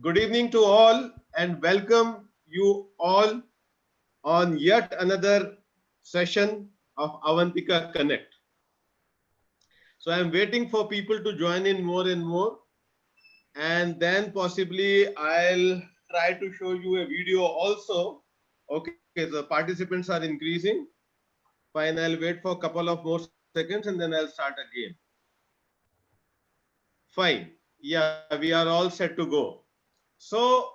Good evening to all and welcome you all on yet another session of Avantika Connect. So I'm waiting for people to join in more and more, and then possibly I'll try to show you a video also. Okay, the participants are increasing. Fine, I'll wait for a couple of more seconds and then I'll start again. Fine. Yeah, we are all set to go. So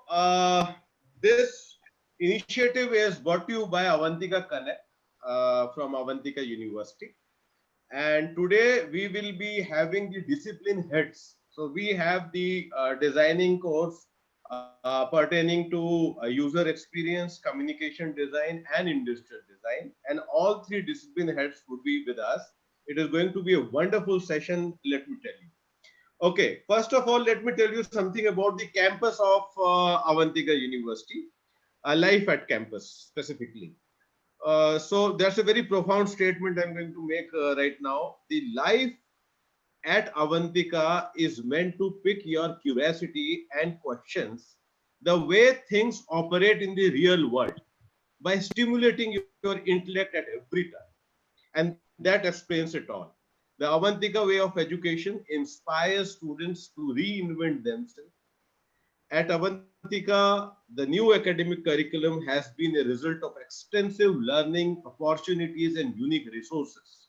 this initiative is brought to you by Avantika Connect from Avantika University. And today we will be having the discipline heads. So we have the designing course pertaining to user experience, communication design, and industrial design. And all three discipline heads would be with us. It is going to be a wonderful session, let me tell you. Okay, first of all, let me tell you something about the campus of Avantika University, life at campus specifically. So that's a very profound statement I'm going to make right now. The life at Avantika is meant to pick your curiosity and questions the way things operate in the real world by stimulating your intellect at every time. And that explains it all. The Avantika way of education inspires students to reinvent themselves. At Avantika, the new academic curriculum has been a result of extensive learning opportunities and unique resources.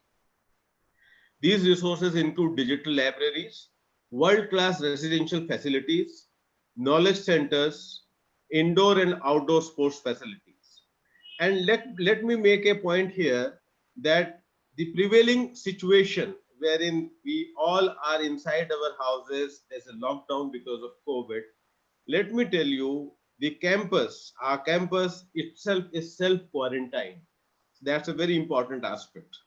These resources include digital libraries, world-class residential facilities, knowledge centers, indoor and outdoor sports facilities. And let me make a point here that the prevailing situation wherein we all are inside our houses, there's a lockdown because of COVID. Let me tell you, the campus, our campus itself is self-quarantined. That's a very important aspect.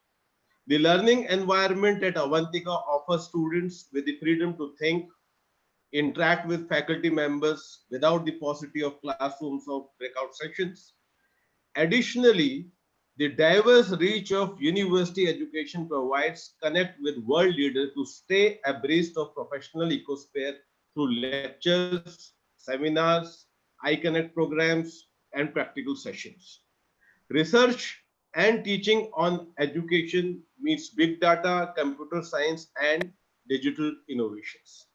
The learning environment at Avantika offers students with the freedom to think, interact with faculty members without the paucity of classrooms or breakout sessions. Additionally, the diverse reach of university education provides connect with world leaders to stay abreast of professional ecosphere through lectures, seminars, iConnect programs, and practical sessions. Research and teaching on education meets big data, computer science, and digital innovations.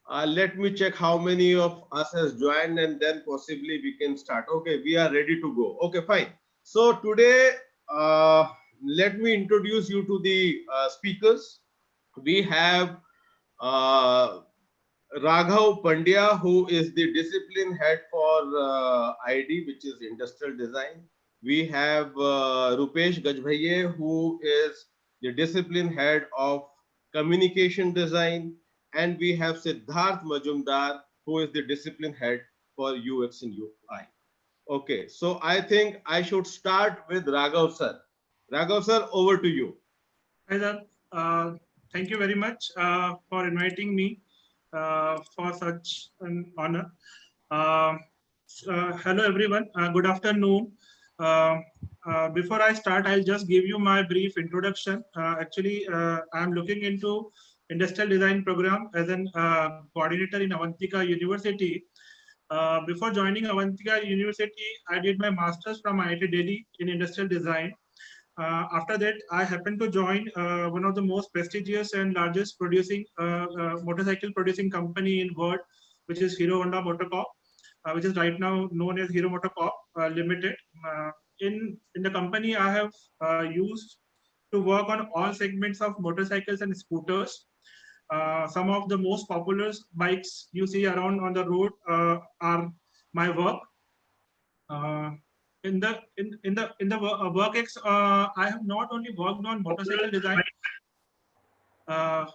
Let me check how many of us has joined and then possibly we can start. Okay, we are ready to go. Okay, fine. So today, let me introduce you to the speakers. We have uh, Raghav Pandya, who is the discipline head for ID, which is industrial design. We have Rupesh Gajbhaiye, who is the discipline head of communication design. And we have Siddharth Majumdar, who is the discipline head for UX and UI. Okay, so I think I should start with Raghav sir. Raghav sir, over to you. Hi there. Thank you very much for inviting me for such an honor. Hello, everyone. Good afternoon. Before I start, I'll just give you my brief introduction. I'm looking into industrial design program as an coordinator in Avantika University. Before joining Avantika University, I did my master's from IIT Delhi in industrial design. After that, I happened to join one of the most prestigious and largest producing motorcycle producing company in world, which is Hero MotoCorp, which is right now known as Hero MotoCorp Limited. In the company, I have used to work on all segments of motorcycles and scooters. Some of the most popular bikes you see around on the road are my work. In the WorkX, I have not only worked on motorcycle design. I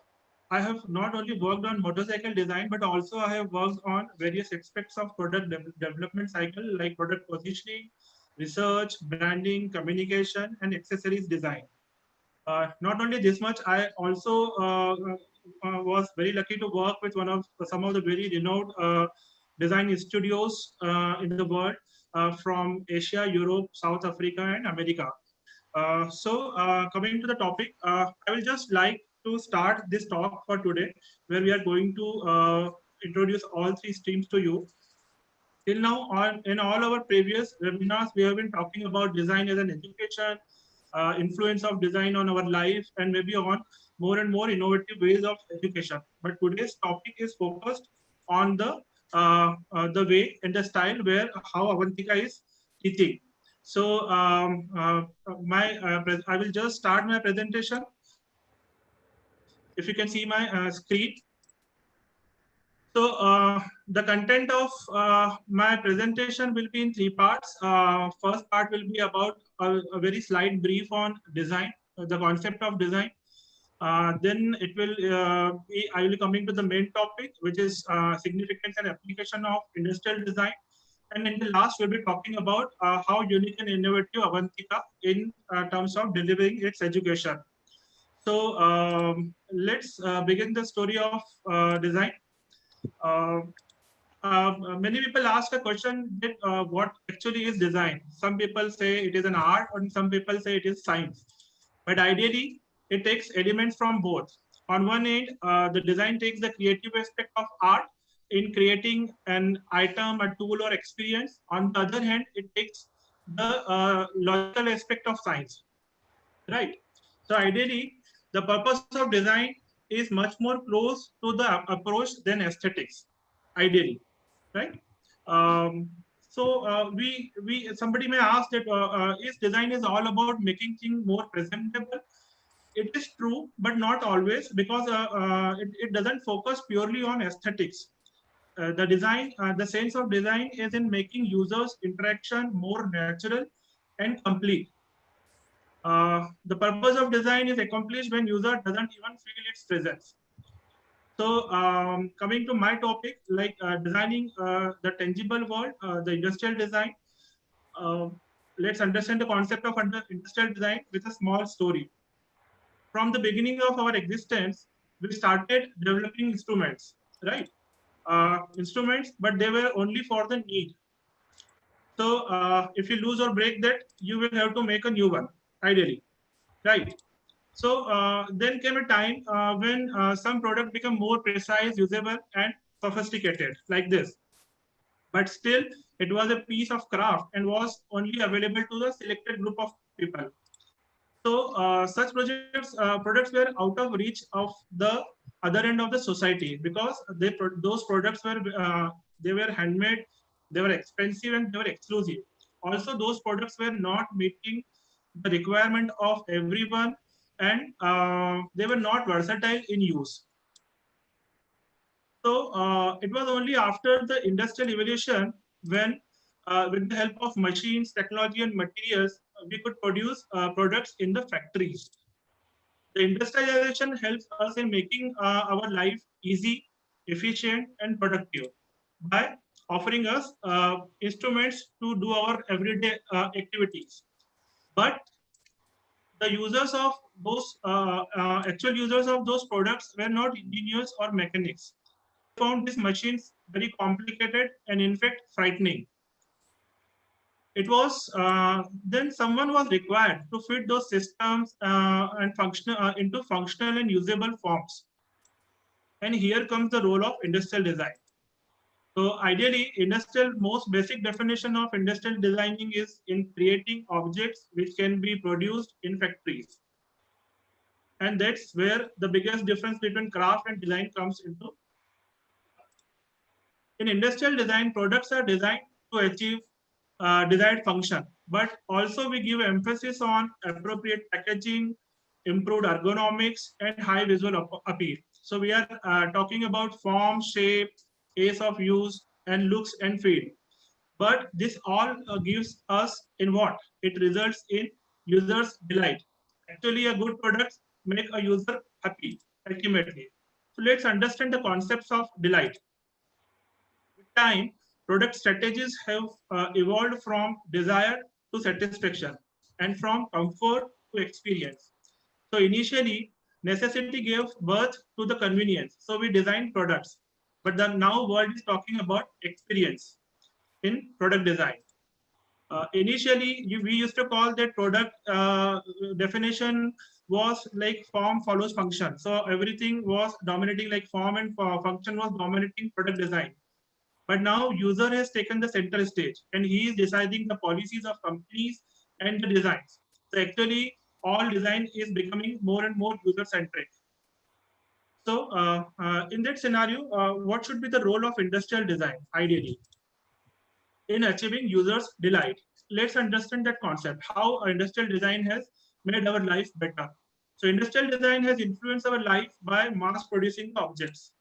have not only worked on motorcycle design, but also I have worked on various aspects of product development cycle, like product positioning, research, branding, communication, and accessories design. Not only this much, I also was very lucky to work with some of the very renowned design studios in the world from Asia, Europe, South Africa, and America. Coming to the topic, I will just like to start this talk for today, where we are going to introduce all three streams to you. Till now, in all our previous webinars, we have been talking about design as an education, influence of design on our life, and maybe on more and more innovative ways of education. But today's topic is focused on the way and the style where how Avantika is teaching. So I will just start my presentation. If you can see my screen. So the content of my presentation will be in three parts. First part will be about a very slight brief on design, the concept of design. Then I will be coming to the main topic, which is significance and application of industrial design. And in the last, we'll be talking about how unique and innovative Avantika in terms of delivering its education. So let's begin the story of design. Uh, Many people ask a question that what actually is design? Some people say it is an art, and some people say it is science. But ideally, it takes elements from both. On one end, the design takes the creative aspect of art in creating an item, a tool, or experience. On the other hand, it takes the logical aspect of science, right? So ideally, the purpose of design is much more close to the approach than aesthetics, ideally, right? We somebody may ask that is design is all about making things more presentable. It is true, but not always, because it doesn't focus purely on aesthetics. The sense of design is in making users interaction more natural and complete. The purpose of design is accomplished when user doesn't even feel its presence. So coming to my topic, like designing the tangible world, the industrial design. Uh, let's understand the concept of industrial design with a small story. From the beginning of our existence, we started developing instruments, right? Instruments, but they were only for the need. So if you lose or break that, you will have to make a new one, ideally, right? So then came a time when some product become more precise, usable, and sophisticated, like this. But still, it was a piece of craft and was only available to the selected group of people. So such products were out of reach of the other end of the society, because those products they were handmade, they were expensive, and they were exclusive. Also, those products were not meeting the requirement of everyone, and they were not versatile in use. So it was only after the industrial evolution when, with the help of machines, technology, and materials, we could produce products in the factories. The industrialization helps us in making our life easy, efficient, and productive by offering us instruments to do our everyday activities. But the users of those actual users of those products were not engineers or mechanics. They found these machines very complicated and in fact frightening. It was then someone was required to fit those systems and functional into functional and usable forms. And here comes the role of industrial design. So ideally, industrial most basic definition of industrial designing is in creating objects which can be produced in factories. And that's where the biggest difference between craft and design comes into. In industrial design, products are designed to achieve desired function, but also we give emphasis on appropriate packaging, improved ergonomics, and high visual appeal. So we are talking about form, shape, ease of use, and looks and feel. But this all gives us in what? It results in users' delight. Actually, a good product make a user happy ultimately. So let's understand the concepts of delight. With time, product strategies have evolved from desire to satisfaction and from comfort to experience. So initially, necessity gave birth to the convenience. So we designed products, but the now world is talking about experience in product design. Initially, we used to call that product definition was like form follows function. So everything was dominating, like form and function was dominating product design. But now user has taken the center stage and he is deciding the policies of companies and the designs. So actually all design is becoming more and more user centric. So in that scenario, what should be the role of industrial design ideally in achieving users delight? Let's understand that concept, how industrial design has made our life better. So industrial design has influenced our life by mass producing objects,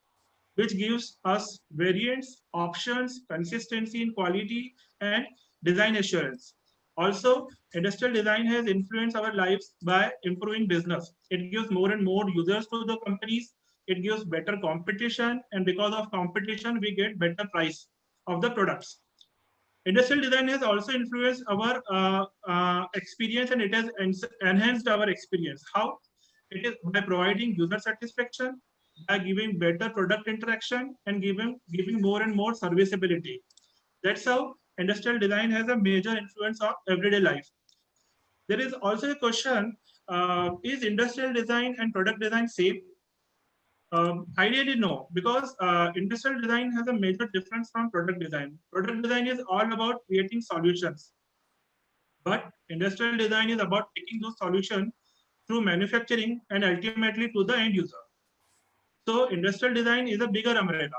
which gives us variants, options, consistency in quality, and design assurance. Also, industrial design has influenced our lives by improving business. It gives more and more users to the companies. It gives better competition, and because of competition, we get better price of the products. Industrial design has also influenced our experience, and it has enhanced our experience. How? It is by providing user satisfaction, by giving better product interaction, and giving more and more serviceability. That's how industrial design has a major influence on everyday life. There is also a question: is industrial design and product design same? Ideally, no, because industrial design has a major difference from product design. Product design is all about creating solutions, but industrial design is about taking those solutions through manufacturing and ultimately to the end user. So, industrial design is a bigger umbrella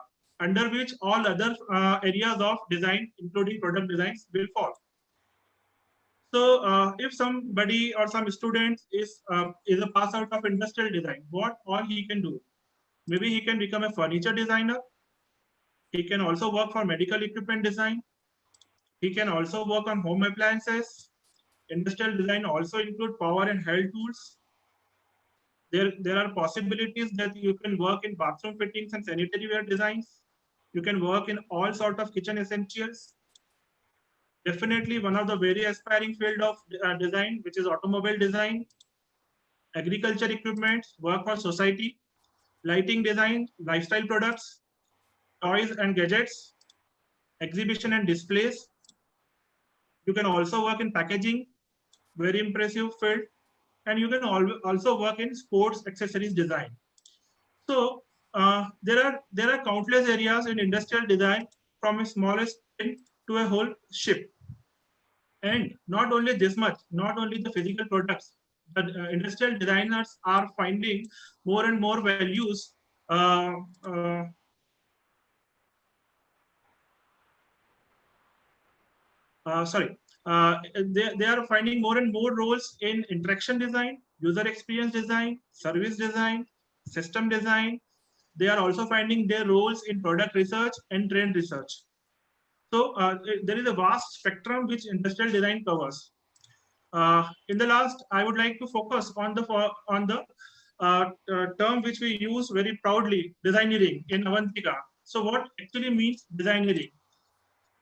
under which all other areas of design, including product designs, will fall. So, if somebody or some student is a pass out of industrial design, what all he can do? Maybe he can become a furniture designer. He can also work for medical equipment design. He can also work on home appliances. Industrial design also include power and health tools. There are possibilities that you can work in bathroom fittings and sanitary ware designs. You can work in all sort of kitchen essentials. Definitely one of the very aspiring field of design, which is automobile design, agriculture equipment, work for society, lighting design, lifestyle products, toys and gadgets, exhibition and displays. You can also work in packaging, very impressive field, and you can also work in sports accessories design. So there are countless areas in industrial design, from a smallest thing to a whole ship. And not only this much, not only the physical products, but industrial designers are finding more and more values. Uh, uh, Sorry, they are finding more and more roles in interaction design, user experience design, service design, system design. They are also finding their roles in product research and trend research. So there is a vast spectrum which industrial design covers. In the last, I would like to focus on the term which we use very proudly, designeering in Avantika. So what actually means designeering?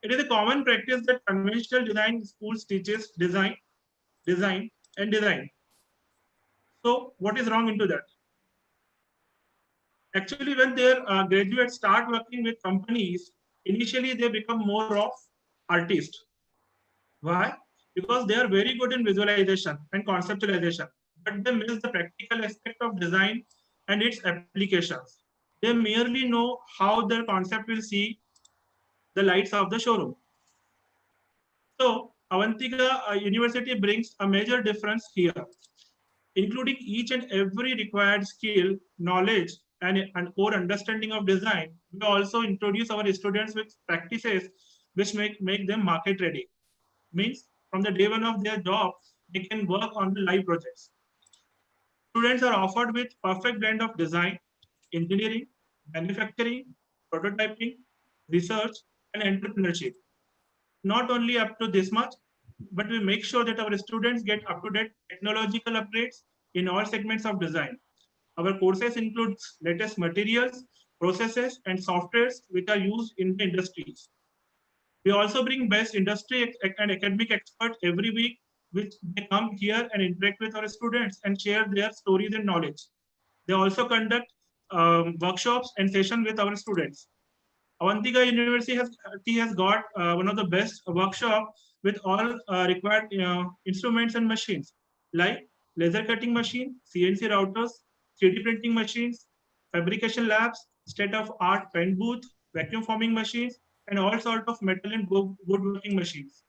It is a common practice that conventional design schools teaches design, and design. So what is wrong into that? Actually, when their graduates start working with companies, initially they become more of artists. Why? Because they are very good in visualization and conceptualization, but they miss the practical aspect of design and its applications. They merely know how their concept will see the lights of the showroom. So Avantika University brings a major difference here, including each and every required skill, knowledge, and core understanding of design. We also introduce our students with practices which make them market ready. Means from the day one of their job, they can work on the live projects. Students are offered with perfect blend of design, engineering, manufacturing, prototyping, research, and entrepreneurship. Not only up to this much, but we make sure that our students get up-to-date technological upgrades in all segments of design. Our courses includes latest materials, processes, and softwares which are used in the industries. We also bring best industry and academic experts every week, which they come here and interact with our students and share their stories and knowledge. They also conduct workshops and sessions with our students. Avantika University has got one of the best workshop with all required instruments and machines, like laser cutting machine, CNC routers, 3D printing machines, fabrication labs, state-of-art pen booth, vacuum forming machines, and all sorts of metal and woodworking machines.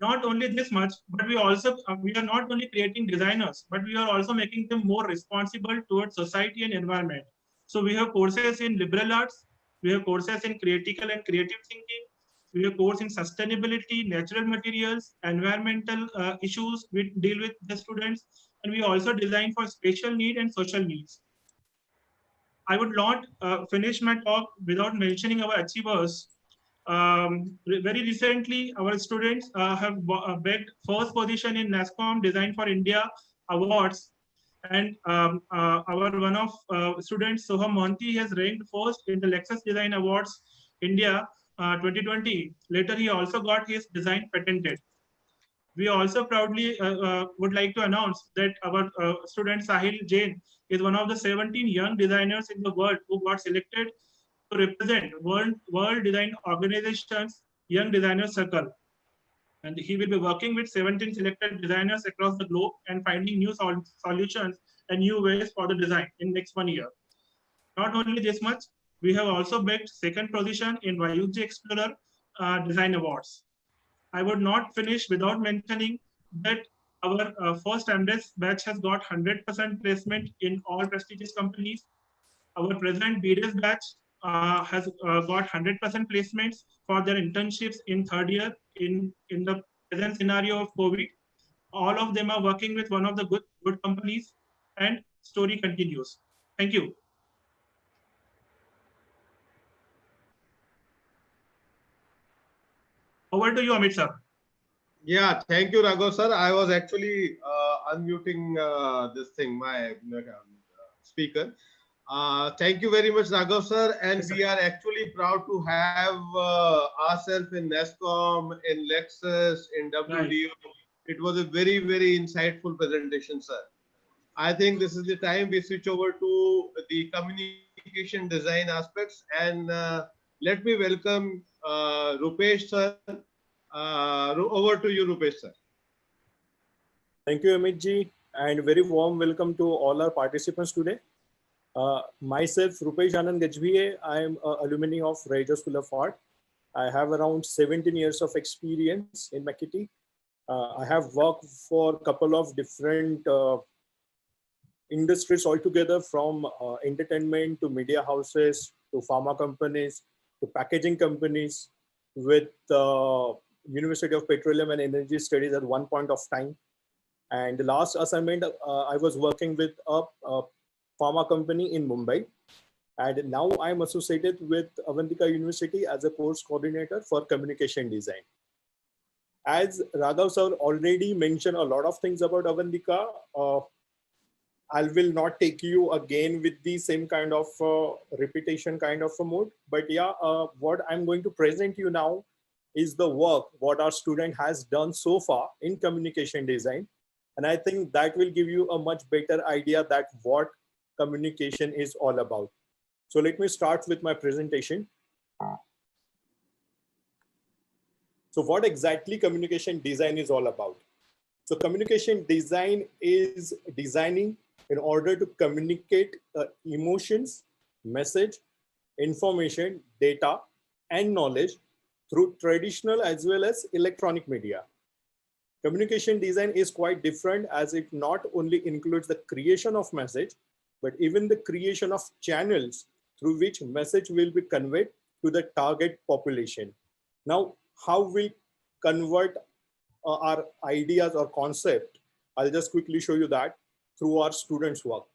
Not only this much, but we are not only creating designers, but we are also making them more responsible towards society and environment. So we have courses in liberal arts, we have courses in critical and creative thinking, we have course in sustainability, natural materials, environmental issues we deal with the students, and we also design for special need and social needs. I would not finish my talk without mentioning our achievers. Very recently, our students have bagged first position in NASCOM Design for India Awards. And our one of students, Soham Mohanty, has ranked first in the Lexus Design Awards India 2020. Later, he also got his design patented. We also proudly would like to announce that our student Sahil Jain is one of the 17 young designers in the world who got selected to represent World Design Organization's Young Designers Circle. And he will be working with 17 selected designers across the globe and finding new solutions and new ways for the design in next 1 year. Not only this much, we have also bagged second position in Vayuji Explorer Design Awards. I would not finish without mentioning that our first MDes batch has got 100% placement in all prestigious companies. Our present BDS batch has got 100% placements for their internships in third year in the present scenario of COVID. All of them are working with one of the good companies, and story continues. Thank you. Over to you, Amit sir. Yeah, thank you, Raghav sir. I was actually unmuting this thing, my speaker. Thank you very much, Raghav sir. And Yes, sir. we are actually proud to have ourselves in NESCOM, in Lexus, in WDO. It was a very, very insightful presentation, sir. I think this is the time we switch over to the communication design aspects. And let me welcome Rupesh sir. Over to you, Rupesh sir. Thank you, Amit ji, and very warm welcome to all our participants today. Myself, Rupesh Anand Gajbhiye, I am an alumni of Raja School of Art. I have around 17 years of experience in Makiti. I have worked for a couple of different industries altogether, from entertainment to media houses to pharma companies to packaging companies, with University of Petroleum and Energy Studies at one point of time. And the last assignment, I was working with a pharma company in Mumbai. And now I'm associated with Avantika University as a course coordinator for communication design. As Raghav sir already mentioned a lot of things about Avantika, I will not take you again with the same kind of repetition kind of a mode. But yeah, what I'm going to present you now is the work what our student has done so far in communication design. And I think that will give you a much better idea that what communication is all about. So let me start with my presentation. So what exactly communication design is all about? So communication design is designing in order to communicate emotions, message, information, data, and knowledge through traditional as well as electronic media. Communication design is quite different, as it not only includes the creation of message, but even the creation of channels through which message will be conveyed to the target population. Now, how we convert our ideas or concept, I'll just quickly show you that through our students' work.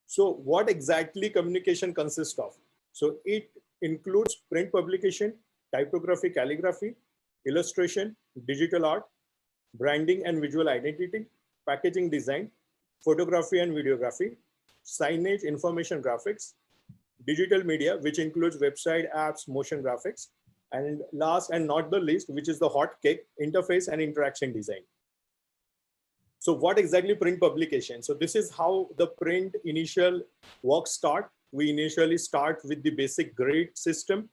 So what exactly communication consists of? So it includes print publication, typography, calligraphy, illustration, digital art, branding and visual identity, packaging design, photography and videography, signage, information graphics, digital media, which includes website, apps, motion graphics, and last and not the least, which is the hot cake, interface and interaction design. So what exactly print publication? So this is how the print initial work start. We initially start with the basic grid system.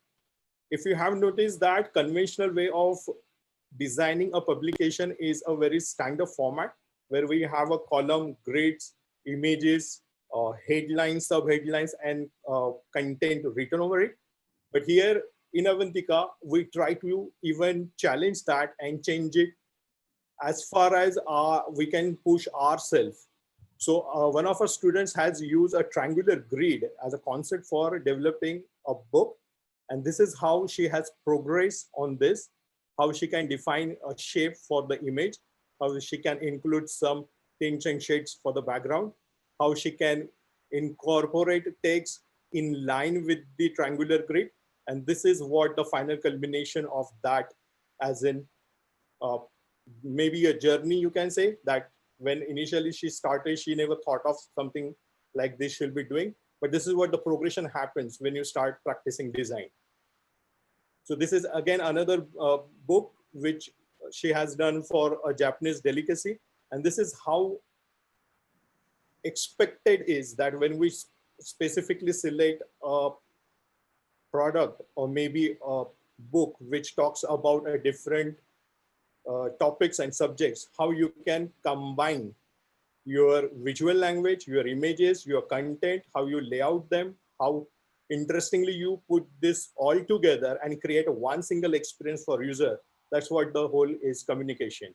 If you have noticed that conventional way of designing a publication is a very standard format where we have a column, grids, images, headlines, sub-headlines, and content written over it. But here in Avantika, we try to even challenge that and change it as far as we can push ourselves. So one of our students has used a triangular grid as a concept for developing a book. And this is how she has progressed on this, how she can define a shape for the image, how she can include some tints and shades for the background, how she can incorporate text in line with the triangular grid. And this is what the final culmination of that, as in uh, maybe a journey, you can say, that when initially she started, she never thought of something like this she'll be doing. But this is what the progression happens when you start practicing design. So this is again another book which she has done for a Japanese delicacy. And this is how expected is that when we specifically select a product or maybe a book which talks about a different topics and subjects, how you can combine your visual language, your images, your content, how you lay out them, how interestingly you put this all together and create one single experience for user. That's what the whole is communication.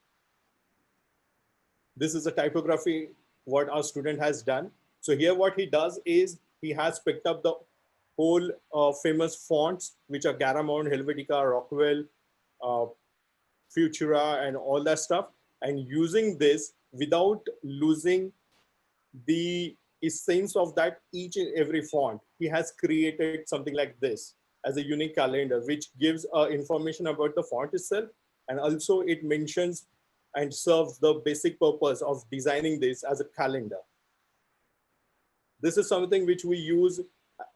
This is a typography, what our student has done. So here what he does is he has picked up the whole famous fonts, which are Garamond, Helvetica, Rockwell, Futura, and all that stuff. And using this without losing the essence of that each and every font, he has created something like this as a unique calendar, which gives information about the font itself. And also it mentions and serves the basic purpose of designing this as a calendar. This is something which we use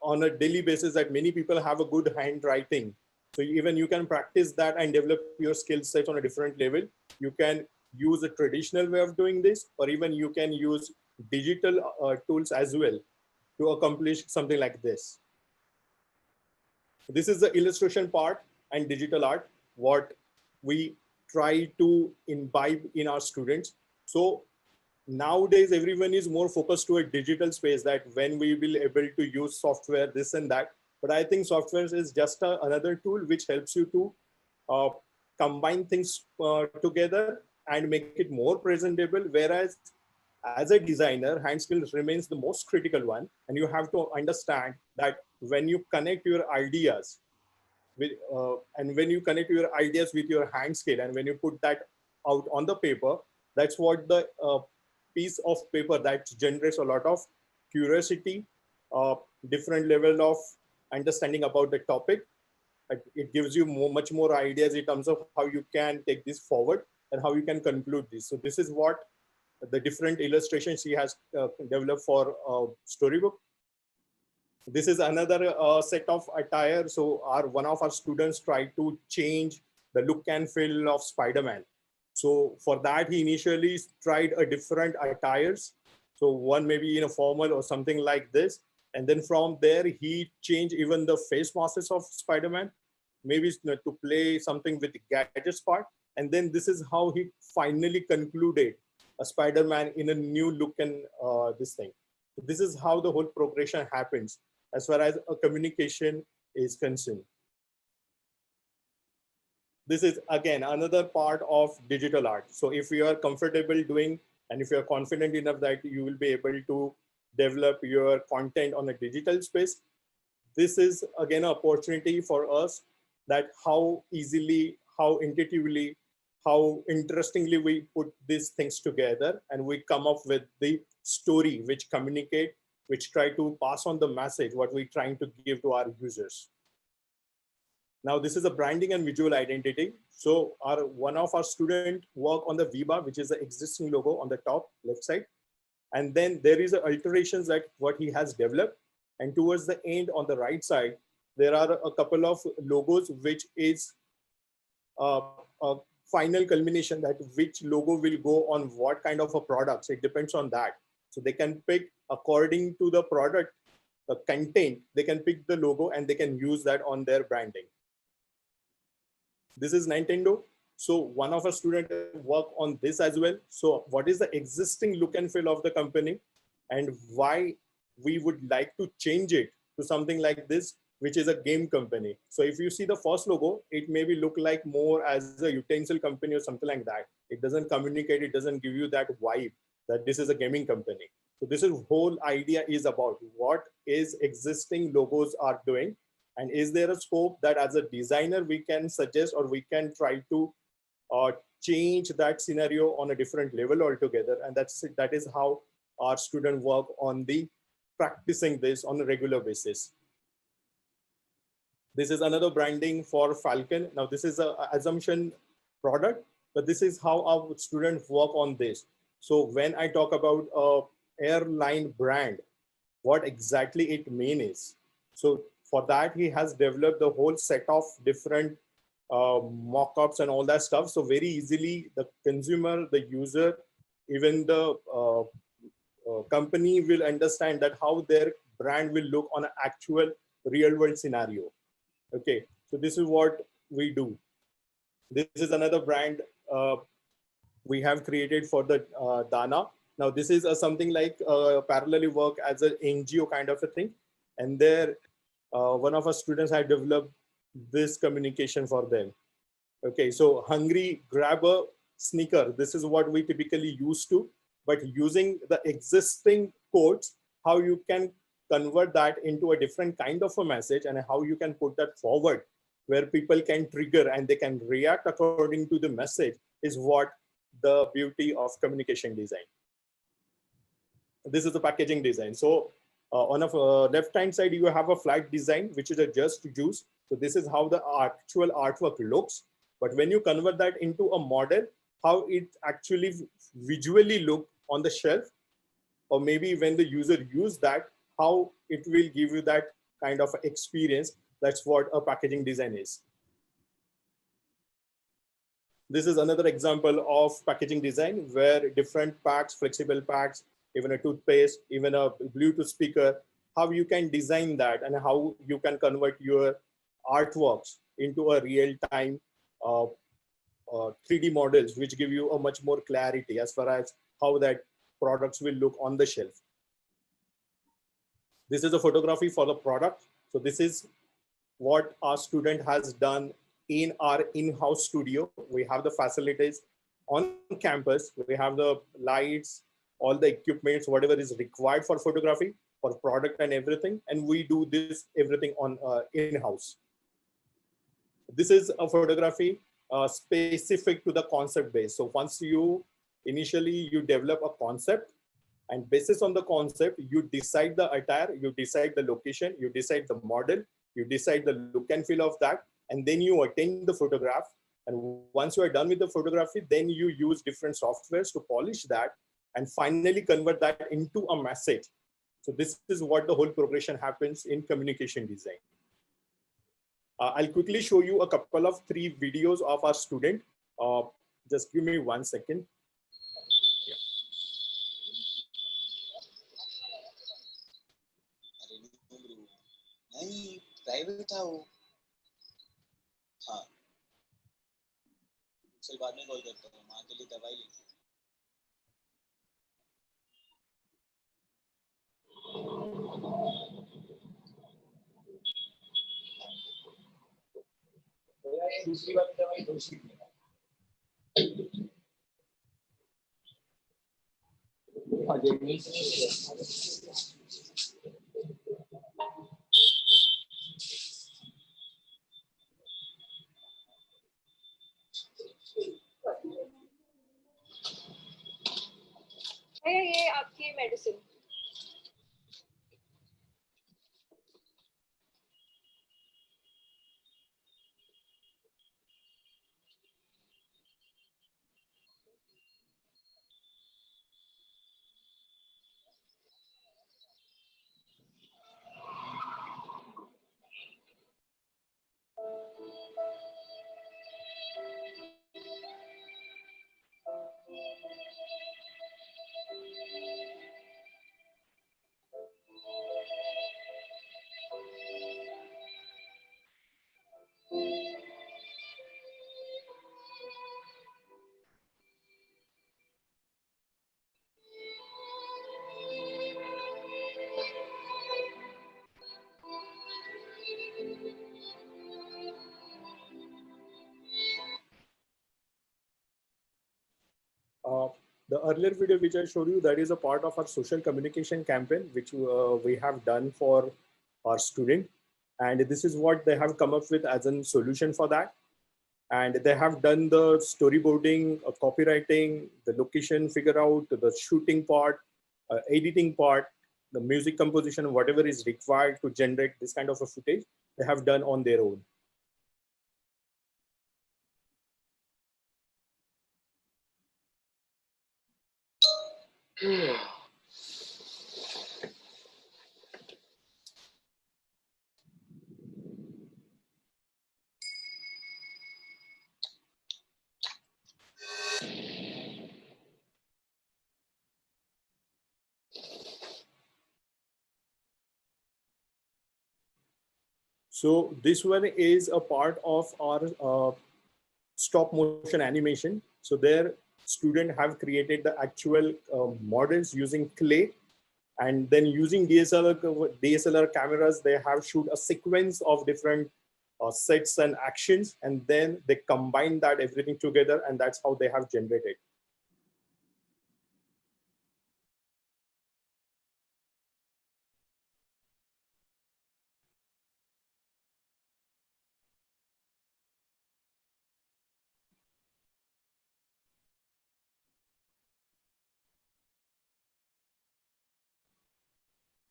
on a daily basis, that many people have a good handwriting. So even you can practice that and develop your skill set on a different level. You can use a traditional way of doing this, or even you can use digital tools as well to accomplish something like this. This is the illustration part and digital art, what we try to imbibe in our students. So nowadays, everyone is more focused to a digital space, that when we will able to use software, this and that. But I think software is just another tool which helps you to combine things together and make it more presentable. Whereas as a designer, hand skills remains the most critical one. And you have to understand that when you connect your ideas with, and when you connect your ideas with your hand skill, and when you put that out on the paper, that's what the piece of paper that generates a lot of curiosity, different level of understanding about the topic. It gives you much more ideas in terms of how you can take this forward and how you can conclude this. So this is what the different illustrations she has developed for storybook. This is another set of attire. So one of our students tried to change the look and feel of Spider-Man. So for that, he initially tried a different attires. So one maybe in a formal or something like this. And then from there, he changed even the face masks of Spider-Man, maybe to play something with the gadgets part. And then this is how he finally concluded a Spider-Man in a new look and this thing. This is how the whole progression happens as far as a communication is concerned. This is again another part of digital art. So if you are comfortable doing, and if you are confident enough that you will be able to develop your content on a digital space, this is again an opportunity for us, that how easily, how intuitively, how interestingly we put these things together, and we come up with the story which communicate, which try to pass on the message what we're trying to give to our users. Now this is a branding and visual identity. So one of our student work on the Viva, which is the existing logo on the top left side. And then there is alterations that what he has developed. And towards the end on the right side, there are a couple of logos, which is a final culmination, that which logo will go on what kind of a product. So it depends on that. So they can pick according to the product content, they can pick the logo and they can use that on their branding. This is Nintendo. So one of our students work on this as well. So what is the existing look and feel of the company and why we would like to change it to something like this, which is a game company. So if you see the first logo, it maybe look like more as a utensil company or something like that. It doesn't communicate, it doesn't give you that vibe that this is a gaming company. So this is whole idea is about what is existing logos are doing, and is there a scope that as a designer we can suggest or we can try to change that scenario on a different level altogether. And that is how our students work on the practicing this on a regular basis. This is another branding for Falcon. Now this is a assumption product, but this is how our students work on this. So when I talk about a airline brand, what exactly it means is, so for that he has developed the whole set of different mock-ups and all that stuff. So very easily the consumer, the user, even the company will understand that how their brand will look on an actual real world scenario. Okay, so this is what we do. This is another brand we have created for the Dana. Now this is something like parallelly work as an NGO kind of a thing. And there one of our students had developed this communication for them. Okay, so hungry, grab a sneaker. This is what we typically used to, but using the existing codes, how you can convert that into a different kind of a message and how you can put that forward where people can trigger and they can react according to the message is what the beauty of communication design. This is the packaging design. So on a left hand side, you have a flat design, which is a just juice. So this is how the actual artwork looks. But when you convert that into a model, how it actually visually look on the shelf, or maybe when the user use that, how it will give you that kind of experience. That's what a packaging design is. This is another example of packaging design where different packs, flexible packs, even a toothpaste, even a Bluetooth speaker, how you can design that and how you can convert your artworks into a real-time 3D models, which give you a much more clarity as far as how that products will look on the shelf. This is a photography for the product. So this is what our student has done in our in-house studio. We have the facilities on campus. We have the lights, all the equipments, whatever is required for photography, for product and everything. And we do this everything on in-house. This is a photography specific to the concept base. So once you initially you develop a concept, and basis on the concept, you decide the attire, you decide the location, you decide the model, you decide the look and feel of that, and then you attain the photograph. And once you are done with the photography, then you use different softwares to polish that and finally convert that into a message. So this is what the whole progression happens in communication design. I'll quickly show you a couple of 3 videos of our student. Just give me 1 second. नहीं private था वो हाँ चल बाद में call करता हूँ माँ के लिए दवाई लेके दूसरी बार दवाई दूसरी हाँ ये आपकी medicine The earlier video which I showed you, that is a part of our social communication campaign, which we have done for our student. And this is what they have come up with as a solution for that. And they have done the storyboarding, copywriting, the location figure out, the shooting part, editing part, the music composition, whatever is required to generate this kind of a footage, they have done on their own. So this one is a part of our stop motion animation. So their student have created the actual models using clay, and then using DSLR cameras, they have shoot a sequence of different sets and actions, and then they combine that everything together, and that's how they have generated.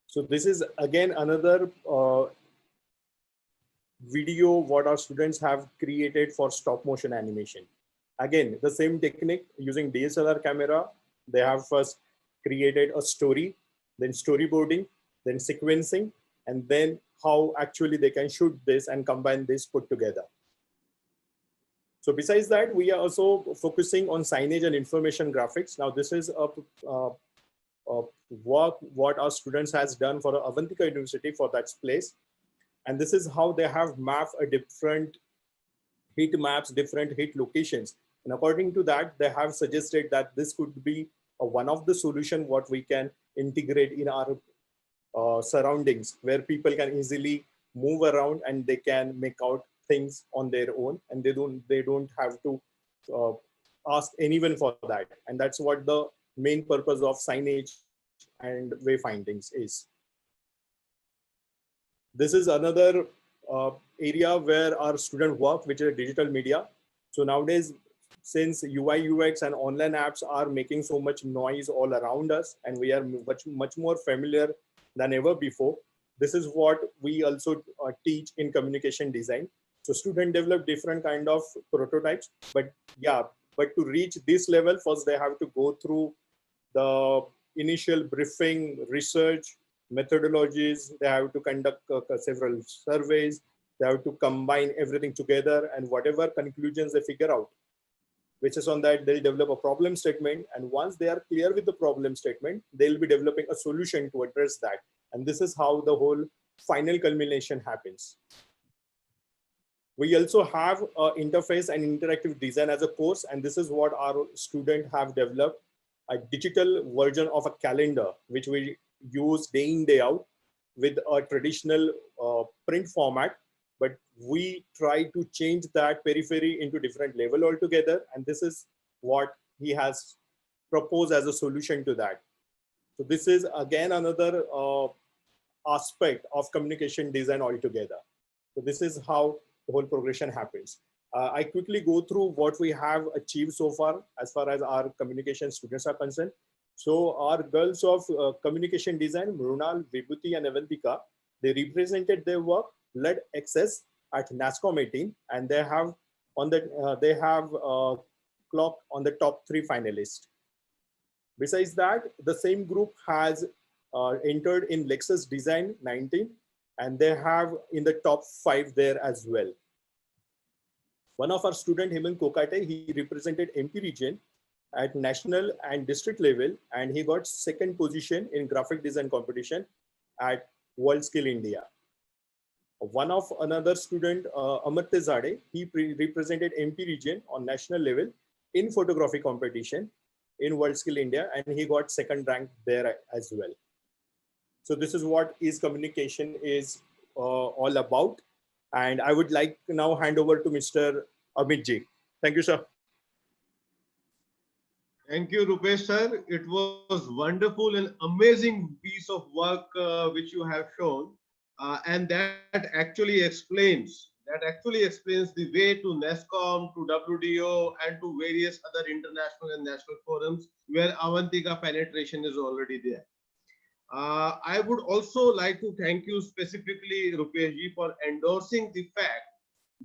So this is again another video what our students have created for stop motion animation. Again, the same technique using DSLR camera. They have first created a story, then storyboarding, then sequencing, and then how actually they can shoot this and combine this put together. So besides that, we are also focusing on signage and information graphics. Now this is a work what our students has done for Avantika University for that place. And this is how they have mapped a different heat maps, different heat locations. And according to that, they have suggested that this could be one of the solution what we can integrate in our surroundings, where people can easily move around and they can make out things on their own, and they don't have to ask anyone for that. And that's what the main purpose of signage and wayfindings is. This is another area where our student work, which is digital media. So nowadays, since UI, UX and online apps are making so much noise all around us, and we are much more familiar than ever before, this is what we also teach in communication design. So students develop different kind of prototypes, but to reach this level, first they have to go through the initial briefing, research, methodologies. They have to conduct several surveys. They have to combine everything together, and whatever conclusions they figure out, which is on that, they'll develop a problem statement. And once they are clear with the problem statement, they'll be developing a solution to address that. And this is how the whole final culmination happens. We also have interface and interactive design as a course, and this is what our students have developed, a digital version of a calendar, which we use day in, day out with a traditional print format, but we try to change that periphery into different level altogether. And this is what he has proposed as a solution to that. So this is again another aspect of communication design altogether. So this is how the whole progression happens. I quickly go through what we have achieved so far as our communication students are concerned. So our girls of communication design, Mrunal, Vibhuti and Avantika, they represented their work, led access at NASCOM 18, and they have clocked on the top 3 finalists. Besides that, the same group has entered in Lexus Design 19, and they have in the top 5 there as well. One of our student, Hemant Kokate, he represented MP region at national and district level, and he got 2nd position in graphic design competition at World Skill India. One of another student, Amartya Zade, he represented MP region on national level in photography competition in World Skill India, and he got 2nd rank there as well. So this is what is communication is all about. And I would like to now hand over to Mr. Amit Ji. Thank you, sir. Thank you, Rupesh sir. It was wonderful and amazing piece of work which you have shown, and that actually explains the way to NESCOM, to WDO, and to various other international and national forums where Avantika penetration is already there. I would also like to thank you specifically, Rupeshji, for endorsing the fact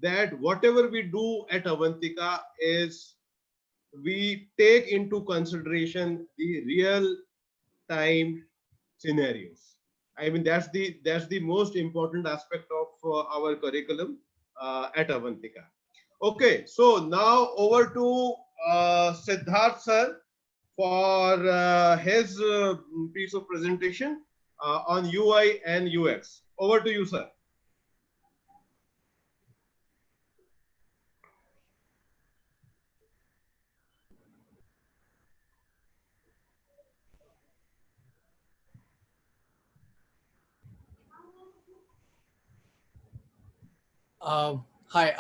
that whatever we do at Avantika is we take into consideration the real time scenarios. I mean, that's the most important aspect of our curriculum at Avantika. Okay, so now over to Siddharth sir for his piece of presentation on UI and UX. Over to you, sir. Uh, Hi,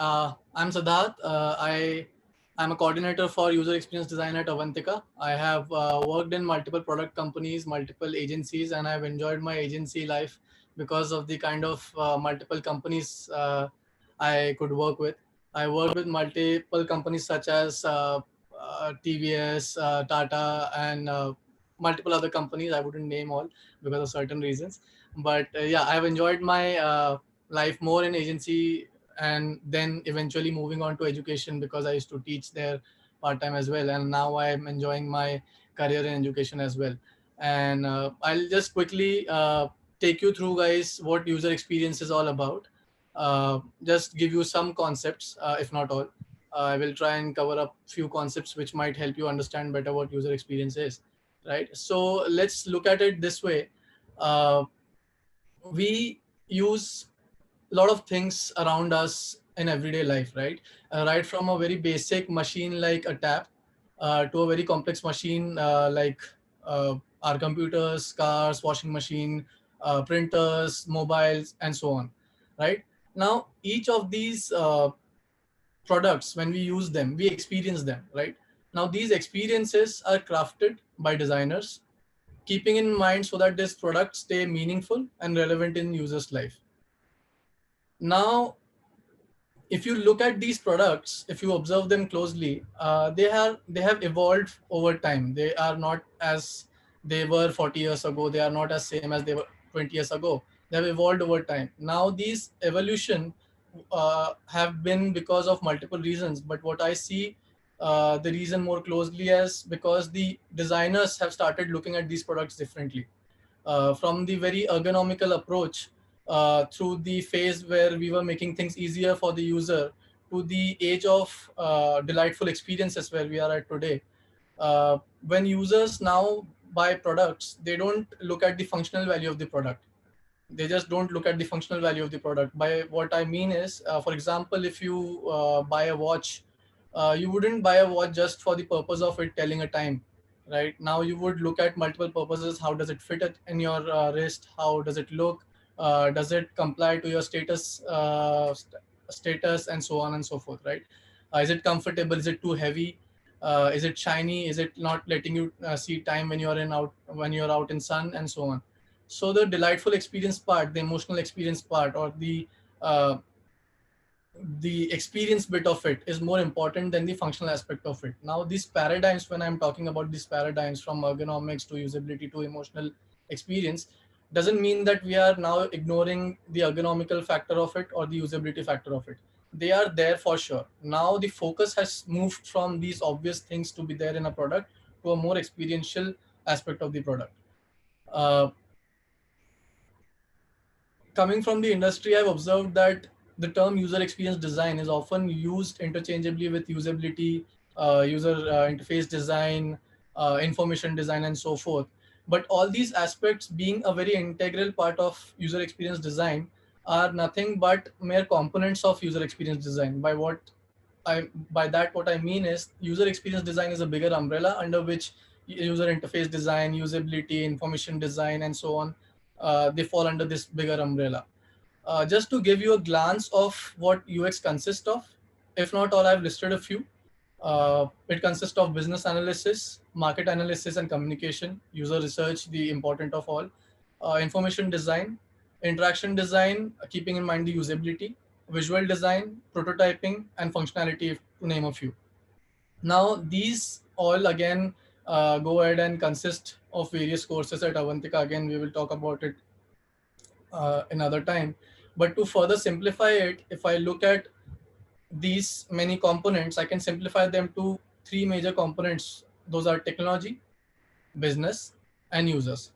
I'm Siddharth. I'm a coordinator for user experience design at Avantika. I have worked in multiple product companies, multiple agencies, and I've enjoyed my agency life because of the kind of multiple companies I could work with. I worked with multiple companies such as TVS, Tata, and multiple other companies. I wouldn't name all because of certain reasons. But yeah, I've enjoyed my life more in agency, and then eventually moving on to education because I used to teach there part time as well, and now I'm enjoying my career in education as well. And I'll just quickly take you through, guys, what user experience is all about. Just give you some concepts, if not all. I will try and cover up few concepts which might help you understand better what user experience is, right? So let's look at it this way. uh, we use a lot of things around us in everyday life, right? Right from a very basic machine like a tap to a very complex machine like our computers, cars, washing machine, printers, mobiles, and so on, right? Now, each of these products, when we use them, we experience them, right? Now, these experiences are crafted by designers, keeping in mind so that this product stay meaningful and relevant in users' life. Now, if you look at these products, if you observe them closely, they have evolved over time. They are not as they were 40 years ago. They are not as same as they were 20 years ago. They have evolved over time. Now, these evolution have been because of multiple reasons. But what I see the reason more closely as because the designers have started looking at these products differently, from the very ergonomical approach through the phase where we were making things easier for the user to the age of delightful experiences where we are at today. When users now buy products, they don't look at the functional value of the product. They just don't look at the functional value of the product. By what I mean is, for example, if you buy a watch, you wouldn't buy a watch just for the purpose of it telling a time. Right now, you would look at multiple purposes. How does it fit in your wrist? How does it look? Does it comply to your status, and so on and so forth, right? Is it comfortable? Is it too heavy? Is it shiny? Is it not letting you see time when you're out in sun, and so on? So the delightful experience part, the emotional experience part, or uh, the experience bit of it is more important than the functional aspect of it. Now, these paradigms, when I'm talking about these paradigms from ergonomics to usability to emotional experience, doesn't mean that we are now ignoring the ergonomical factor of it or the usability factor of it. They are there for sure. Now, the focus has moved from these obvious things to be there in a product to a more experiential aspect of the product. Uh, Coming from the industry, I've observed that the term user experience design is often used interchangeably with usability, user interface design, information design, and so forth. But all these aspects, being a very integral part of user experience design, are nothing but mere components of user experience design. By that what I mean is user experience design is a bigger umbrella under which user interface design, usability, information design, and so on, they fall under this bigger umbrella. Just to give you a glance of what UX consists of, if not all, I've listed a few. It consists of business analysis, market analysis and communication, user research, the important of all, information design, interaction design, keeping in mind the usability, visual design, prototyping, and functionality, to name a few. Now, these all again go ahead and consist of various courses at Avantika. Again, we will talk about it another time. But to further simplify it, if I look at these many components, I can simplify them to three major components. Those are technology, business, and users.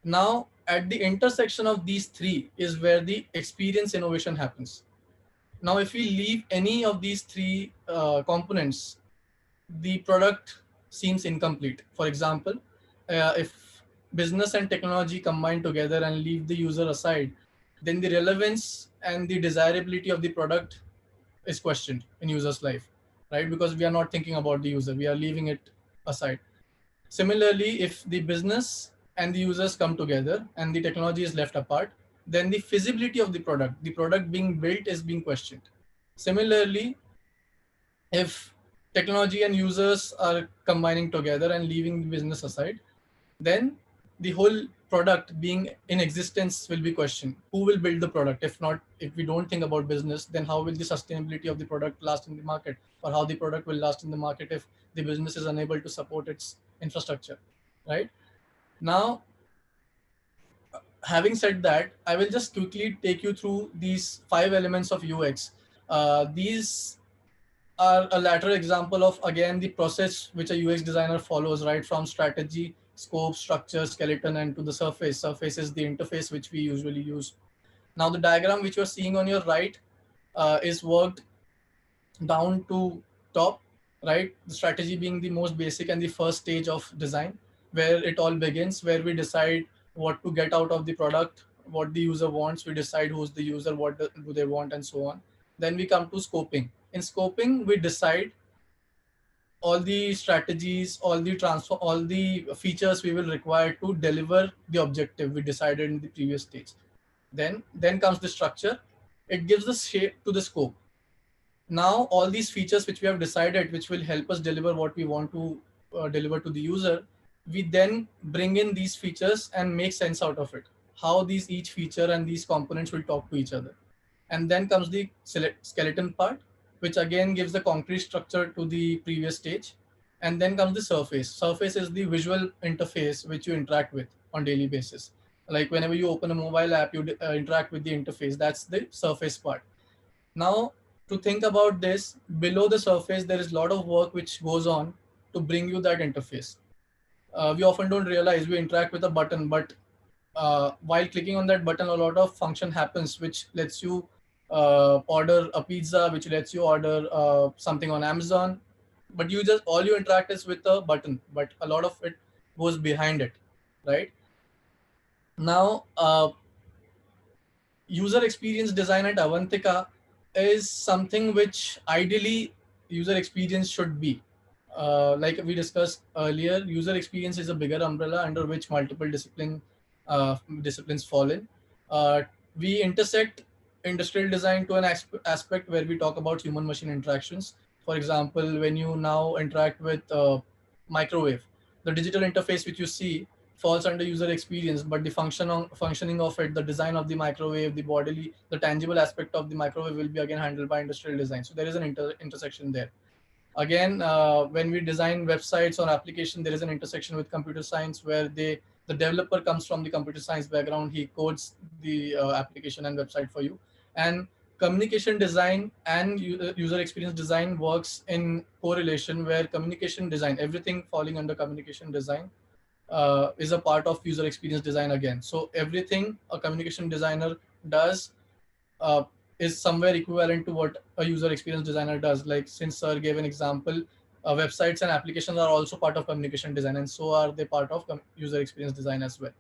Now, at the intersection of these three is where the experience innovation happens. Now, if we leave any of these three components, the product seems incomplete. For example, if business and technology combine together and leave the user aside, then the relevance and the desirability of the product is questioned in user's life, right? Because we are not thinking about the user, we are leaving it aside. Similarly, if the business and the users come together and the technology is left apart, then the feasibility of the product being built, is being questioned. Similarly, if technology and users are combining together and leaving the business aside, then the whole product being in existence will be questioned. Who will build the product? If not, if we don't think about business, then how will the sustainability of the product last in the market, or how the product will last in the market if the business is unable to support its infrastructure, right? Now, having said that, I will just quickly take you through these 5 elements of UX. These are a lateral example of, again, the process which a UX designer follows, right from strategy, scope, structure, skeleton, and to the surface. Surface is the interface which we usually use. Now, the diagram which you're seeing on your right is worked down to top, right? The strategy being the most basic and the first stage of design, where it all begins, where we decide what to get out of the product, what the user wants, we decide who's the user, what do they want, and so on. Then we come to scoping. In scoping, we decide all the strategies, all the transfer, all the features we will require to deliver the objective we decided in the previous stage. Then comes the structure. It gives the shape to the scope. Now, all these features which we have decided, which will help us deliver what we want to deliver to the user, we then bring in these features and make sense out of it. How these each feature and these components will talk to each other. And then comes the skeleton part, which again gives the concrete structure to the previous stage. And then comes the surface. Surface is the visual interface which you interact with on daily basis. Like whenever you open a mobile app, you interact with the interface. That's the surface part. Now, to think about this, below the surface, there is a lot of work which goes on to bring you that interface. We often don't realize we interact with a button, but while clicking on that button, a lot of function happens, which lets you order a pizza, which lets you order something on Amazon. But you just, all you interact is with a button, but a lot of it goes behind it, right? Now, user experience design at Avantika is something which ideally user experience should be. Like we discussed earlier, user experience is a bigger umbrella under which multiple disciplines fall in. We intersect industrial design to an aspect where we talk about human-machine interactions. For example, when you now interact with microwave, the digital interface which you see falls under user experience, but the functioning of it, the design of the microwave, the bodily, the tangible aspect of the microwave will be again handled by industrial design. So there is an intersection there. Again, when we design websites or application, there is an intersection with computer science where the developer comes from the computer science background. He codes the application and website for you. And communication design and user experience design works in correlation, where communication design, everything falling under communication design, is a part of user experience design again. So everything a communication designer does uh, is somewhere equivalent to what a user experience designer does. Like since sir gave an example, websites and applications are also part of communication design, and so are they part of user experience design as well,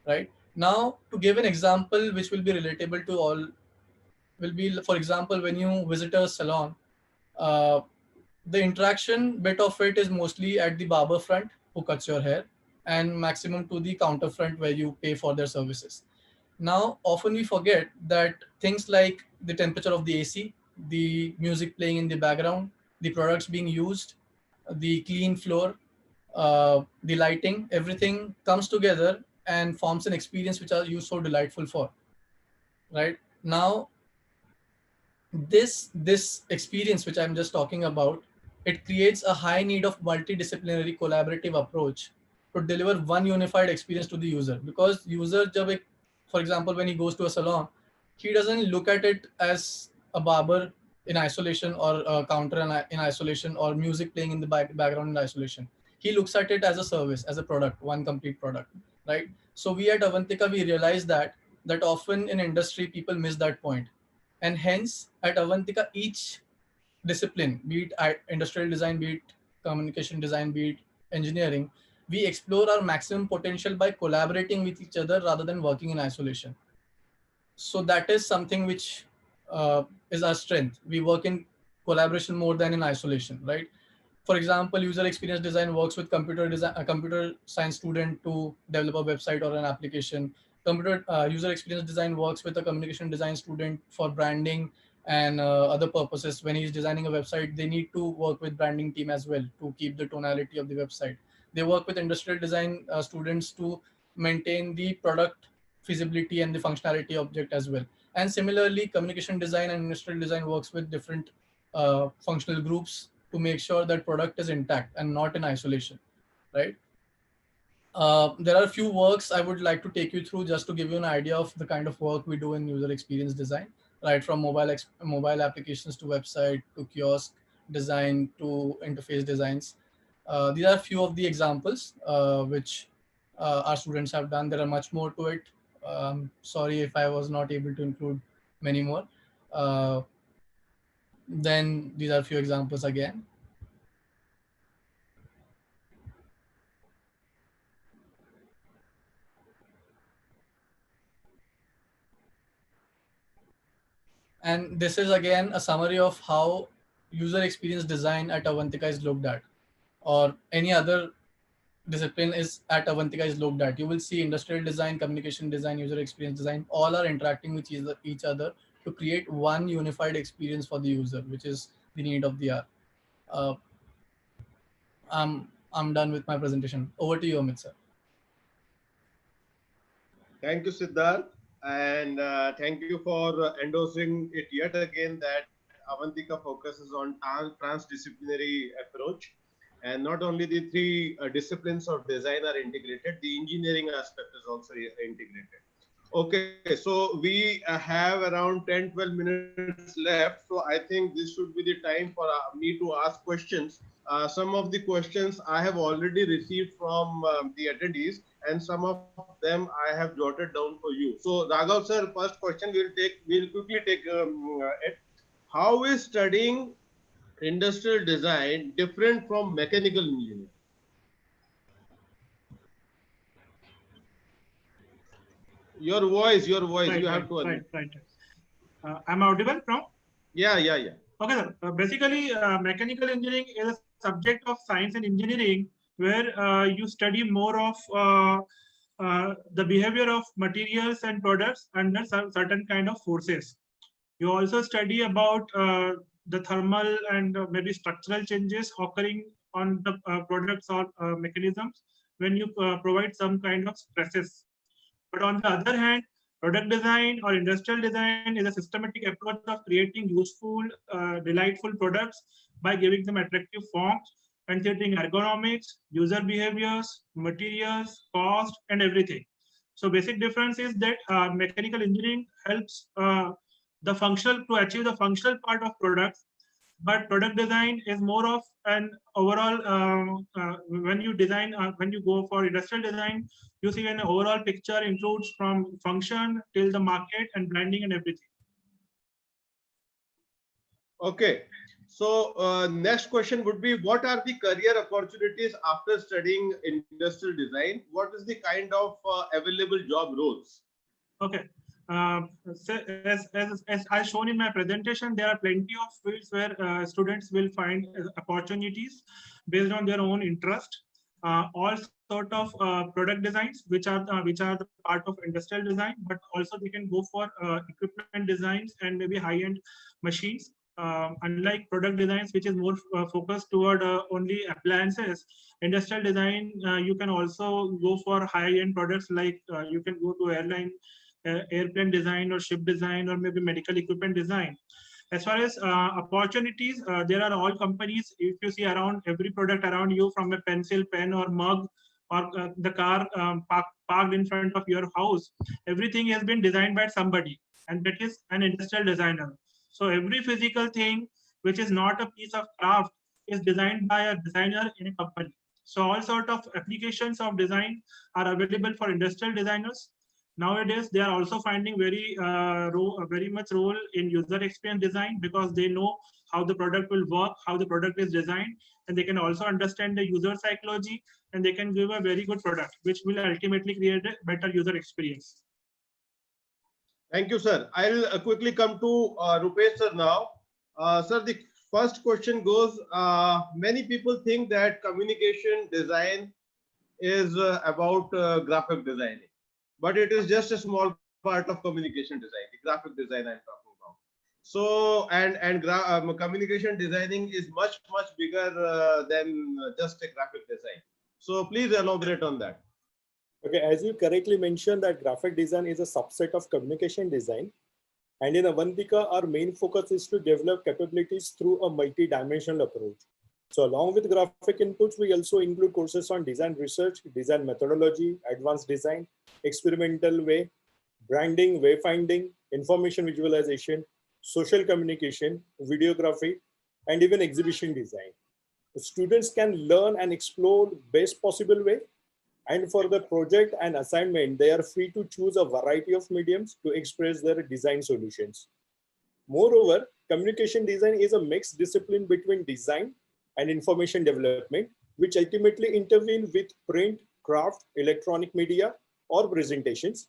right? Now, to give an example which will be relatable to all, will be, for example, when you visit a salon, uh, the interaction bit of it is mostly at the barber front who cuts your hair, and maximum to the counter front where you pay for their services. Now, often we forget that things like the temperature of the AC, the music playing in the background, the products being used, the clean floor, the lighting, everything comes together and forms an experience which are you so delightful for. Right now, this experience which I'm just talking about, it creates a high need of multidisciplinary collaborative approach to deliver one unified experience to the user. Because user jab ek, for example, when he goes to a salon, he doesn't look at it as a barber in isolation, or a counter in isolation, or music playing in the background in isolation. He looks at it as a service, as a product, one complete product, right? So we at Avantika, we realize that often in industry people miss that point. And hence at Avantika, each discipline, be it industrial design, be it communication design, be it engineering, we explore our maximum potential by collaborating with each other rather than working in isolation. So that is something which is our strength. We work in collaboration more than in isolation, right? For example, user experience design works with computer design, a computer science student to develop a website or an application. Computer user experience design works with a communication design student for branding and other purposes. When he's designing a website, they need to work with branding team as well to keep the tonality of the website. They work with industrial design students to maintain the product feasibility and the functionality object as well. And similarly, communication design and industrial design works with different functional groups to make sure that product is intact and not in isolation, right? There are a few works I would like to take you through just to give you an idea of the kind of work we do in user experience design, right from mobile applications to website to kiosk design to interface designs. These are a few of the examples which our students have done. There are much more to it. Sorry if I was not able to include many more. Then these are a few examples again. And this is again a summary of how user experience design at Avantika is looked at, or any other discipline is at Avantika is looked at. You will see industrial design, communication design, user experience design, all are interacting with each other to create one unified experience for the user, which is the need of the hour. Uh, I'm done with my presentation. Over to you, Amit sir. Thank you, Siddharth. And thank you for endorsing it yet again that Avantika focuses on transdisciplinary approach. And not only the three disciplines of design are integrated, the engineering aspect is also integrated. Okay, so we have around 10-12 minutes left. So I think this should be the time for me to ask questions. Some of the questions I have already received from the attendees, and some of them I have jotted down for you. So Raghav sir, first question we'll quickly take it. How is studying industrial design different from mechanical engineering? Your voice, Right, you have to right. I'm audible now? Yeah. Okay, sir. Basically, mechanical engineering is a subject of science and engineering where you study more of the behavior of materials and products under certain kind of forces. You also study about the thermal and maybe structural changes occurring on the products or mechanisms when you provide some kind of stresses. But on the other hand, product design or industrial design is a systematic approach of creating useful, delightful products by giving them attractive forms, considering ergonomics, user behaviors, materials, cost, and everything. So basic difference is that mechanical engineering helps the functional to achieve the functional part of products, but product design is more of an overall when you design when you go for industrial design, you see an overall picture includes from function till the market and branding and everything. Okay. So next question would be, what are the career opportunities after studying industrial design? What is the kind of available job roles? Okay. So as I shown in my presentation, there are plenty of fields where students will find opportunities based on their own interest. All sort of product designs, which are the part of industrial design, but also they can go for equipment designs and maybe high-end machines. unlike product designs, which is more focused toward only appliances, industrial design, you can also go for high-end products like you can go to airplane design or ship design or maybe medical equipment design. As far as opportunities, there are all companies. If you see around every product around you, from a pencil, pen, or mug, or the car parked in front of your house, everything has been designed by somebody, and that is an industrial designer. So every physical thing which is not a piece of craft is designed by a designer in a company. So all sort of applications of design are available for industrial designers. Nowadays, they are also finding very much role in user experience design, because they know how the product will work, how the product is designed, and they can also understand the user psychology, and they can give a very good product, which will ultimately create a better user experience. Thank you, sir. I'll quickly come to Rupesh sir now. Sir, the first question goes, many people think that communication design is about graphic designing, but it is just a small part of communication design, the graphic design I'm talking about. So, communication designing is much bigger than just a graphic design. So please elaborate on that. Okay, as you correctly mentioned, that graphic design is a subset of communication design. And in Avantika, our main focus is to develop capabilities through a multi-dimensional approach. So along with graphic inputs, we also include courses on design research, design methodology, advanced design, experimental way, branding, wayfinding, information visualization, social communication, videography, and even exhibition design. The students can learn and explore best possible way. And for the project and assignment, they are free to choose a variety of mediums to express their design solutions. Moreover, communication design is a mixed discipline between design and information development, which ultimately intervene with print, craft, electronic media, or presentations.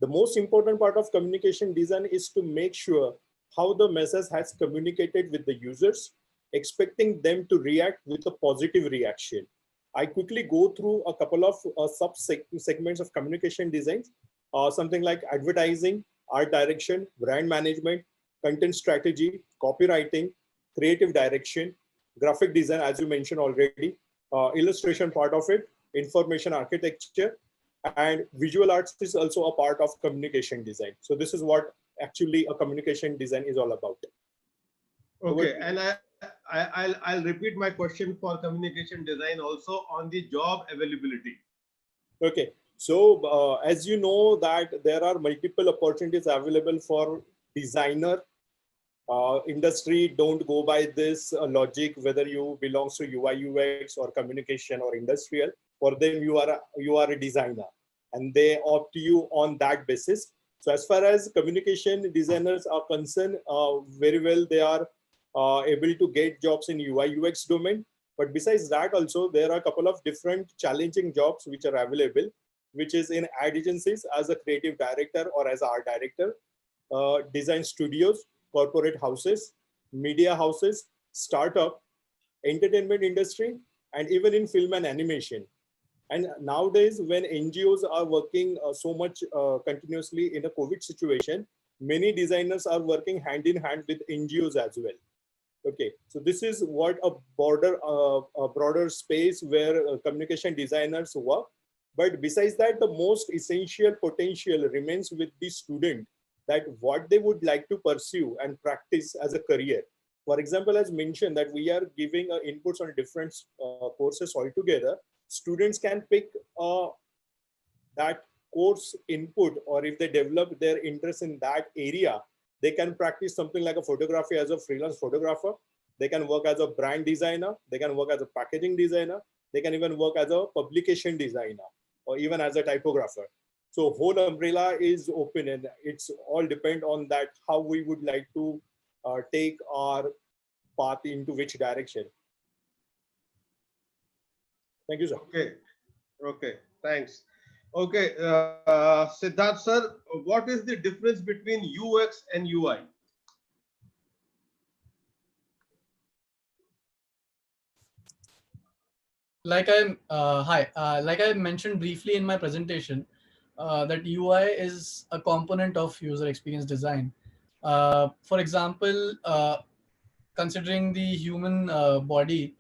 The most important part of communication design is to make sure how the message has communicated with the users, expecting them to react with a positive reaction. I quickly go through a couple of sub-segments of communication designs, something like advertising, art direction, brand management, content strategy, copywriting, creative direction, graphic design, as you mentioned already, illustration part of it, information architecture, and visual arts is also a part of communication design. So this is what actually a communication design is all about. Okay, and I'll repeat my question for communication design also on the job availability. Okay, so as you know that there are multiple opportunities available for designer. Industry don't go by this logic whether you belongs to UI UX or communication or industrial. For them, you are a designer, and they opt you on that basis. So as far as communication designers are concerned, very well they are able to get jobs in UI UX domain. But besides that, also there are a couple of different challenging jobs which are available, which is in ad agencies as a creative director or as an art director, design studios, corporate houses, media houses, startup, entertainment industry, and even in film and animation. And nowadays, when NGOs are working so much continuously in a COVID situation, many designers are working hand in hand with NGOs as well. Okay, so this is what a broader space where communication designers work. But besides that, the most essential potential remains with the student, that what they would like to pursue and practice as a career. For example, as mentioned that we are giving inputs on different courses altogether, students can pick that course input, or if they develop their interest in that area, they can practice something like a photography as a freelance photographer. They can work as a brand designer. They can work as a packaging designer. They can even work as a publication designer or even as a typographer. So whole umbrella is open, and it's all depend on that how we would like to take our path into which direction. Thank you, sir. Okay, thanks. Okay, Siddharth sir, what is the difference between UX and UI? Like like I mentioned briefly in my presentation, that UI is a component of user experience design. For example, considering the human body,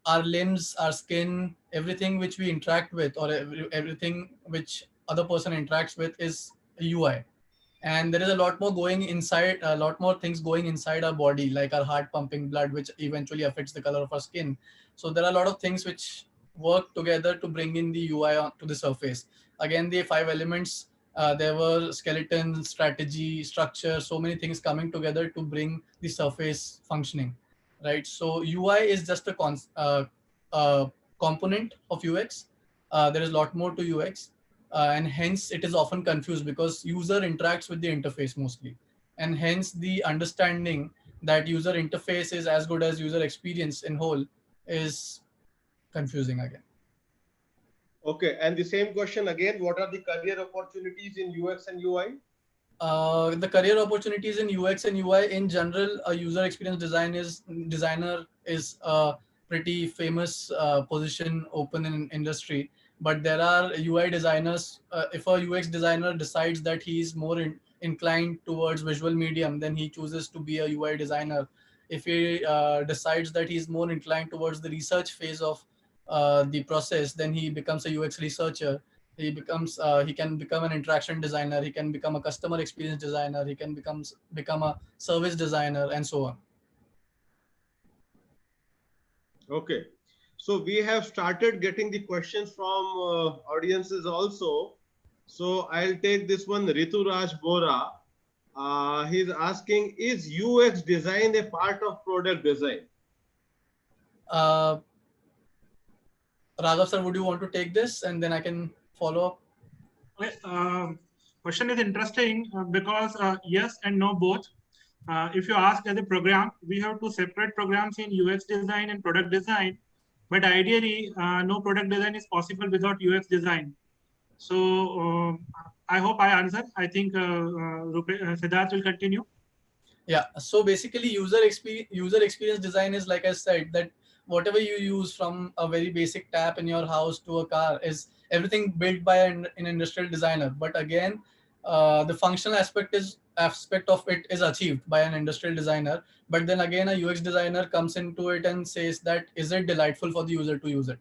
our limbs, our skin, everything which we interact with, or everything which other person interacts with is UI. And there is a lot more going inside, a lot more things going inside our body, like our heart pumping blood, which eventually affects the color of our skin. So there are a lot of things which work together to bring in the UI to the surface. Again, the five elements, there were skeleton, strategy, structure, so many things coming together to bring the surface functioning, right? So UI is just a component of UX. There is a lot more to UX, and hence it is often confused because user interacts with the interface mostly, and hence the understanding that user interface is as good as user experience in whole is confusing again. Okay, and the same question again, what are the career opportunities in UX and UI? The career opportunities in UX and UI in general, a user experience designer is a pretty famous position open in industry. But there are UI designers. If a UX designer decides that he is more inclined towards visual medium, then he chooses to be a UI designer. If he decides that he's more inclined towards the research phase of the process, then he becomes a UX researcher. He can become an interaction designer, he can become a customer experience designer, he can become a service designer, and so on. Okay, so we have started getting the questions from audiences also. So I'll take this one, Ritu Raj Bora. He's asking, is UX design a part of product design? Raghav sir, would you want to take this and then I can follow up? Okay, question is interesting because yes and no both. If you ask as a program, we have two separate programs in UX design and product design. But ideally, no product design is possible without UX design. So I hope I answered. I think Siddharth will continue. Yeah. So basically, user experience design is, like I said, that whatever you use, from a very basic tap in your house to a car, is everything built by an industrial designer. But again, the functional aspect of it is achieved by an industrial designer. But then again, a UX designer comes into it and says that is it delightful for the user to use it,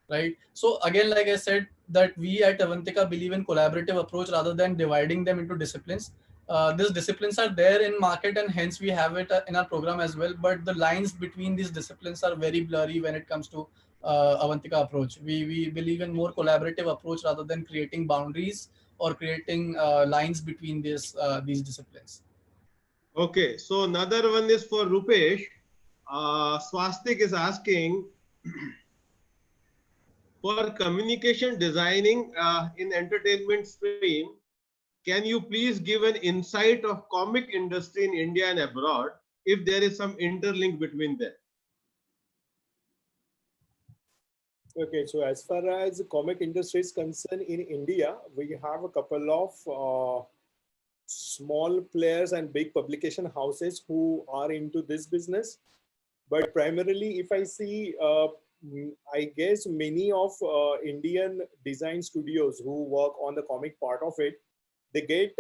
right? So again, like I said, that we at Avantika believe in collaborative approach rather than dividing them into disciplines. These disciplines are there in market, and hence we have it in our program as well. But the lines between these disciplines are very blurry when it comes to Avantika approach. We believe in more collaborative approach rather than creating boundaries or creating lines between these disciplines. Okay, so another one is for Rupesh. Swastik is asking, for communication designing in entertainment stream, can you please give an insight of comic industry in India and abroad, if there is some interlink between them? Okay, so as far as the comic industry is concerned in India, we have a couple of small players and big publication houses who are into this business. But primarily, if I see, I guess many of Indian design studios who work on the comic part of it, they get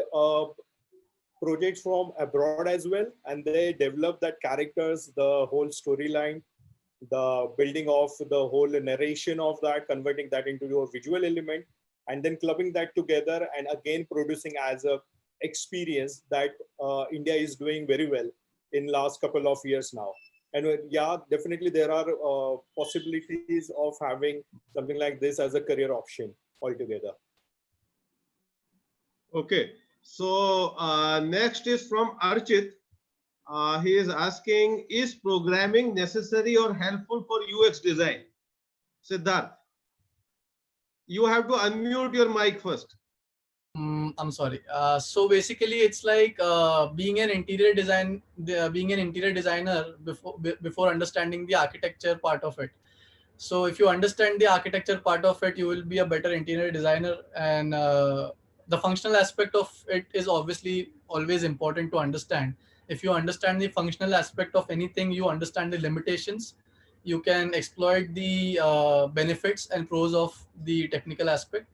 projects from abroad as well, and they develop that characters, the whole storyline, the building of the whole narration of that, converting that into a visual element, and then clubbing that together and again producing as a experience that India is doing very well in last couple of years now. And yeah, definitely there are possibilities of having something like this as a career option altogether. Okay, so next is from Archit. He is asking, is programming necessary or helpful for UX design? Siddharth, you have to unmute your mic first. I'm sorry. So basically, it's like being an interior designer before understanding the architecture part of it. So if you understand the architecture part of it, you will be a better interior designer. And the functional aspect of it is obviously always important to understand. If you understand the functional aspect of anything, you understand the limitations. You can exploit the benefits and pros of the technical aspect.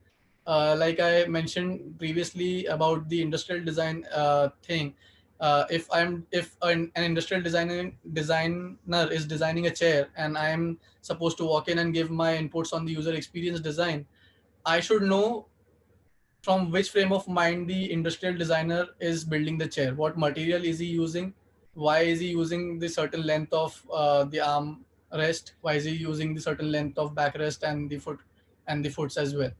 Like I mentioned previously about the industrial design thing, If an industrial designer is designing a chair and I'm supposed to walk in and give my inputs on the user experience design, I should know from which frame of mind the industrial designer is building the chair. What material is he using? Why is he using the certain length of the arm rest? Why is he using the certain length of backrest and the foots as well?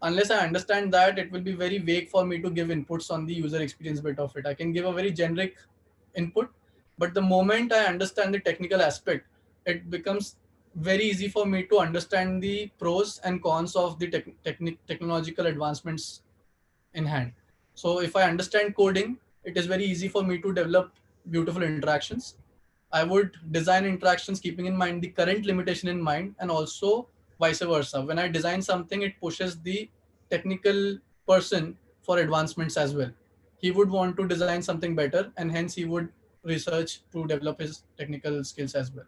Unless I understand that, it will be very vague for me to give inputs on the user experience bit of it. I can give a very generic input, but the moment I understand the technical aspect, it becomes very easy for me to understand the pros and cons of the technological advancements in hand. So if I understand coding, it is very easy for me to develop beautiful interactions. I would design interactions keeping in mind the current limitation in mind, and also vice versa. When I design something, it pushes the technical person for advancements as well. He would want to design something better, and hence he would research to develop his technical skills as well.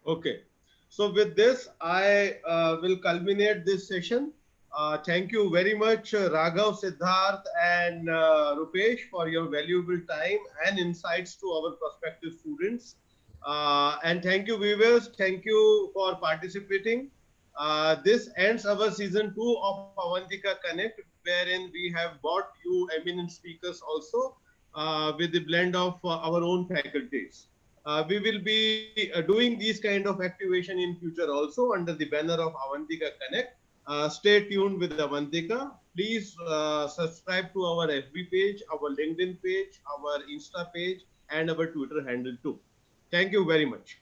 Okay. So with this, I will culminate this session. Thank you very much, Raghav, Siddharth, and Rupesh for your valuable time and insights to our prospective students. And thank you, viewers. Thank you for participating. This ends our season 2 of Avantika Connect, wherein we have brought you eminent speakers also with the blend of our own faculties. We will be doing these kind of activation in future also under the banner of Avantika Connect. Stay tuned with Avantika. Please subscribe to our FB page, our LinkedIn page, our Insta page, and our Twitter handle too. Thank you very much.